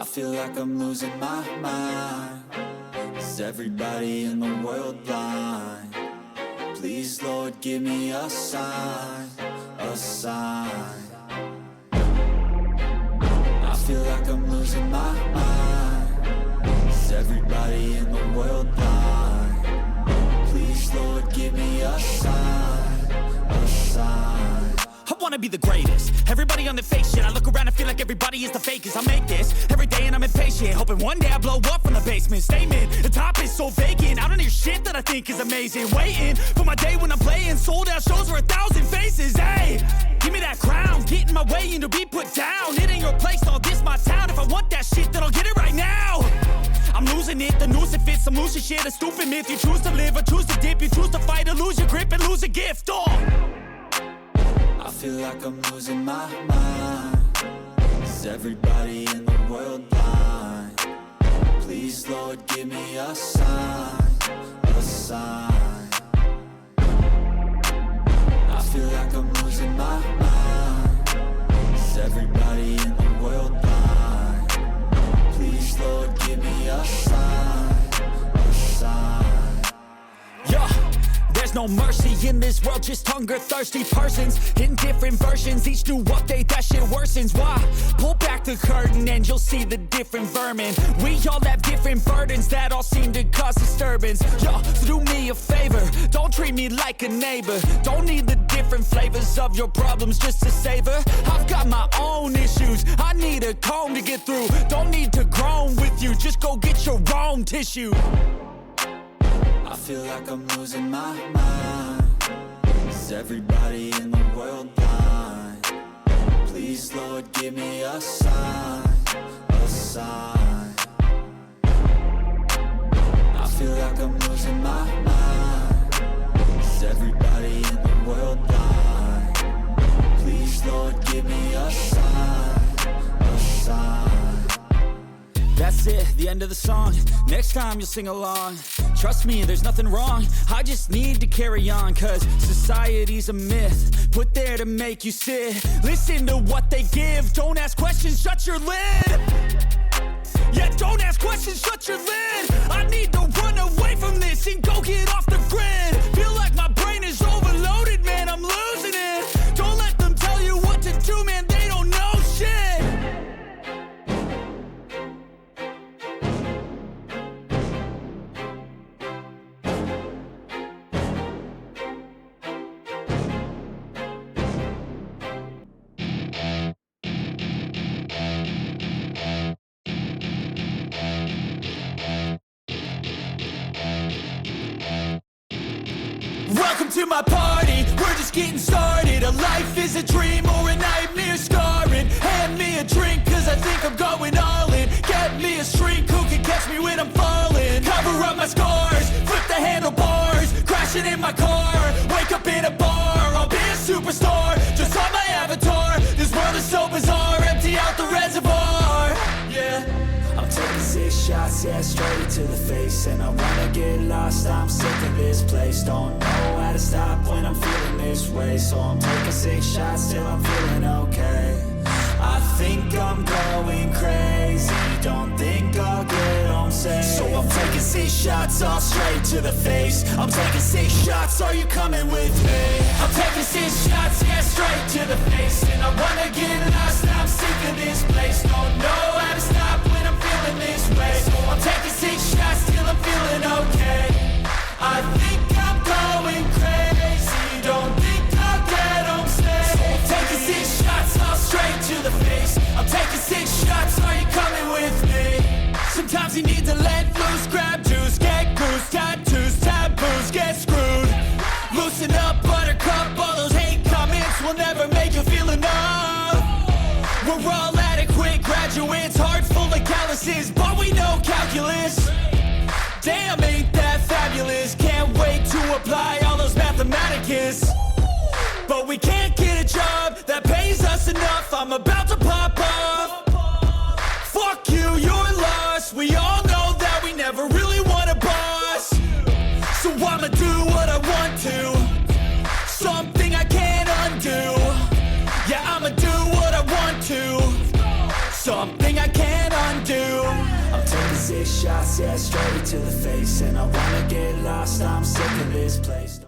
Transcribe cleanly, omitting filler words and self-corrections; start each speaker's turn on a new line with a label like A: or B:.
A: I feel like I'm losing my mind. Is everybody in the world blind? Please, Lord, give me a sign, a sign. I feel like I'm losing my mind. Is everybody in the world blind? Please, Lord, give me a sign, a sign.
B: I wanna be the greatest. Everybody on the fake shit. I look around and feel like everybody is the fakest. I make this every day and I'm impatient, hoping one day I blow up from the basement. Statement, the top is so vacant. I don't hear shit that I think is amazing. Waiting for my day when I'm playing sold out shows for 1,000 faces. Hey, give me that crown, get in my way and to be put down. It ain't your place, all this my town. If I want that shit, then I'll get it right now. I'm losing it, the noose it fits. I'm losing shit, a stupid myth. You choose to live or choose to dip. You choose to fight or lose your grip and lose a gift.
A: I feel like I'm losing my mind. Is everybody in the world blind? Please, Lord, give me a sign, a sign. I feel like I'm losing my mind. Is everybody in the world blind? Please, Lord, give me a sign, a sign.
B: Yeah. There's no mercy in this world, just hunger-thirsty persons in different versions. Each new update, that shit worsens. Why? Pull back the curtain and you'll see the different vermin. We all have different burdens that all seem to cause disturbance. Yo, so do me a favor, don't treat me like a neighbor. Don't need the different flavors of your problems just to savor. I've got my own issues, I need a comb to get through. Don't need to groan with you, just go get your own tissue.
A: I feel like I'm losing my mind. Is everybody in the world blind? Please, Lord, give me a sign, a sign. I feel like I'm losing my mind. Is everybody in the world blind? Please, Lord, give me a sign, a sign.
B: That's it, the end of the song. Next time you'll sing along. Trust me, there's nothing wrong. I just need to carry on, cause society's a myth put there to make you sit. Listen to what they give. Don't ask questions, shut your lid. Yeah, don't ask questions, shut your lid. I need to run away from this and go get off the grid. Feel like my brain is overloaded, man, I'm losing it. Don't let them tell you what to do, man, they don't know shit. Welcome to my party, we're just getting started. A life is a dream or a nightmare scarring. Hand me a drink cause I think I'm going all in. Get me a shrink who can catch me when I'm falling. Cover up my scars, flip the handlebars. Crashing in my car, wake up in a bar. I'll be a superstar, just on my avatar. This world is so bizarre, empty out the reservoir. Yeah, I'm taking 6 shots, yeah, straight to the face. And I wanna get lost, I'm sick of this place. Don't know how to stop when I'm feeling this way. So I'm taking 6 shots till I'm feeling okay. I think I'm going crazy, don't think I'll get home safe. So I'm taking 6 shots, all straight to the face. I'm taking 6 shots, are you coming with me? I'm taking 6 shots, yeah, straight to the face. And I wanna get lost, I'm sick of this place. Don't know how to stop when I'm feeling this way. So I'm taking 6 shots till I'm feeling okay. I think I'm going crazy, don't think I'll get home safe. So I'm taking 6 shots, all straight to the face. I'm taking 6 shots, are you coming with me? Sometimes you need to let loose, grab juice, get goose, tattoos, taboos, get screwed. Loosen up, buttercup, all those hate comments will never make you feel enough. We're all adequate graduates, heart full of calluses, but we know calculus. Damn, ain't that fabulous? Can't wait to apply all those mathematicus. But we can't get a job that pays us enough. I'm about to pop off. Fuck you, you're lost. We all know that we never really want a boss. So I'ma do what I want to, something I can't undo. Yeah, I'ma do what I want to, something I can't undo.
A: shots, yeah, straight to the face. And I wanna get lost, I'm sick of this place.